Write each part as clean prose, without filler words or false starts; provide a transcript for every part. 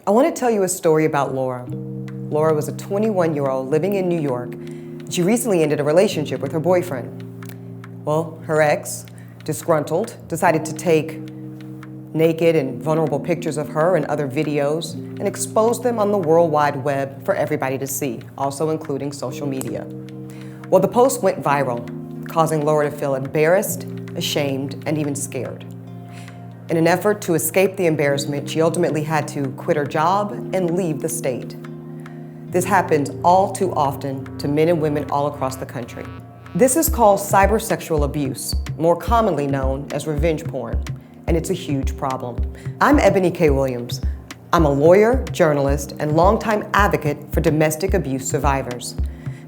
I want to tell you a story about Laura. Laura was a 21-year-old living in New York. She recently ended a relationship with her boyfriend. Well, her ex, disgruntled, decided to take naked and vulnerable pictures of her and other videos and expose them on the World Wide Web for everybody to see, also including social media. Well, the post went viral, causing Laura to feel embarrassed, ashamed, and even scared. In an effort to escape the embarrassment, she ultimately had to quit her job and leave the state. This happens all too often to men and women all across the country. This is called cybersexual abuse, more commonly known as revenge porn, and it's a huge problem. I'm Ebony K. Williams. I'm a lawyer, journalist, and longtime advocate for domestic abuse survivors.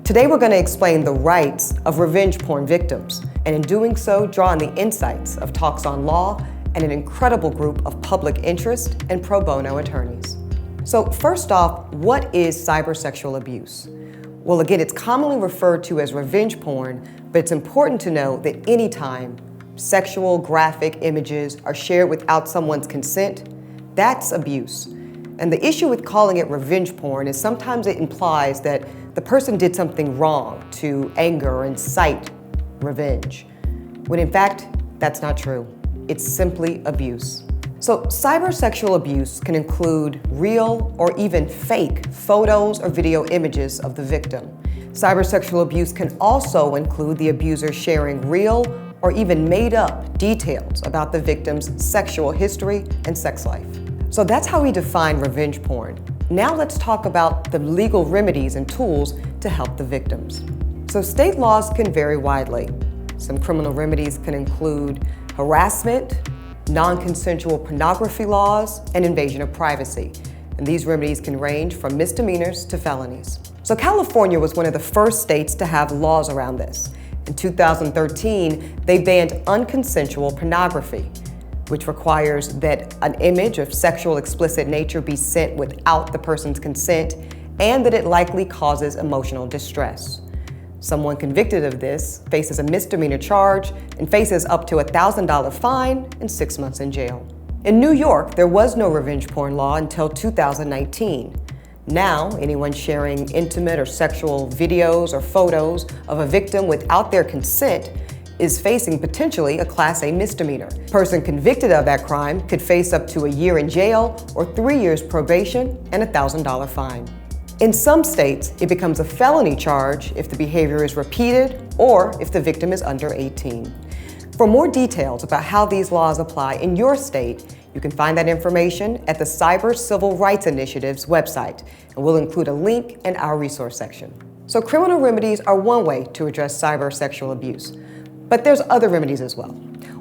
Today we're going to explain the rights of revenge porn victims, and in doing so, draw on the insights of Talks on Law and an incredible group of public interest and pro bono attorneys. So first off, what is cybersexual abuse? Well, again, it's commonly referred to as revenge porn, but it's important to know that anytime sexual graphic images are shared without someone's consent, that's abuse. And the issue with calling it revenge porn is sometimes it implies that the person did something wrong to anger or incite revenge, when in fact, that's not true. It's simply abuse. So cybersexual abuse can include real or even fake photos or video images of the victim. Cybersexual abuse can also include the abuser sharing real or even made up details about the victim's sexual history and sex life. So that's how we define revenge porn. Now let's talk about the legal remedies and tools to help the victims. So state laws can vary widely. Some criminal remedies can include harassment, non-consensual pornography laws, and invasion of privacy. And these remedies can range from misdemeanors to felonies. So California was one of the first states to have laws around this. In 2013, they banned unconsensual pornography, which requires that an image of sexual explicit nature be sent without the person's consent and that it likely causes emotional distress. Someone convicted of this faces a misdemeanor charge and faces up to a $1,000 fine and 6 months in jail. In New York, there was no revenge porn law until 2019. Now, anyone sharing intimate or sexual videos or photos of a victim without their consent is facing potentially a Class A misdemeanor. A person convicted of that crime could face up to a year in jail or 3 years probation and a $1,000 fine. In some states, it becomes a felony charge if the behavior is repeated or if the victim is under 18. For more details about how these laws apply in your state, you can find that information at the Cyber Civil Rights Initiative's website, and we'll include a link in our resource section. So criminal remedies are one way to address cybersexual abuse, but there's other remedies as well.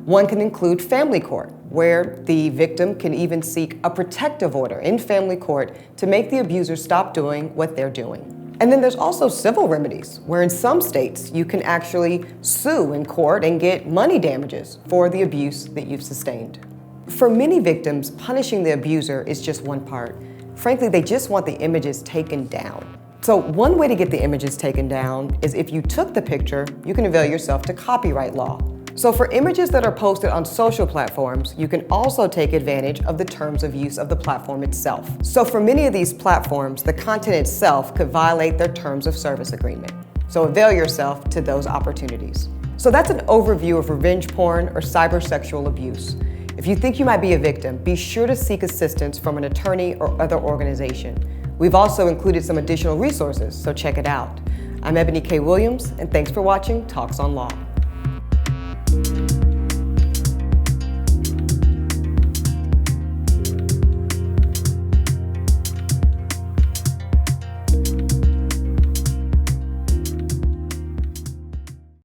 One can include family court, where the victim can even seek a protective order in family court to make the abuser stop doing what they're doing. And then there's also civil remedies, where in some states you can actually sue in court and get money damages for the abuse that you've sustained. For many victims, punishing the abuser is just one part. Frankly, they just want the images taken down. So one way to get the images taken down is if you took the picture, you can avail yourself to copyright law. So for images that are posted on social platforms, you can also take advantage of the terms of use of the platform itself. So for many of these platforms, the content itself could violate their terms of service agreement. So avail yourself to those opportunities. So that's an overview of revenge porn or cybersexual abuse. If you think you might be a victim, be sure to seek assistance from an attorney or other organization. We've also included some additional resources, so check it out. I'm Ebony K. Williams, and thanks for watching Talks on Law.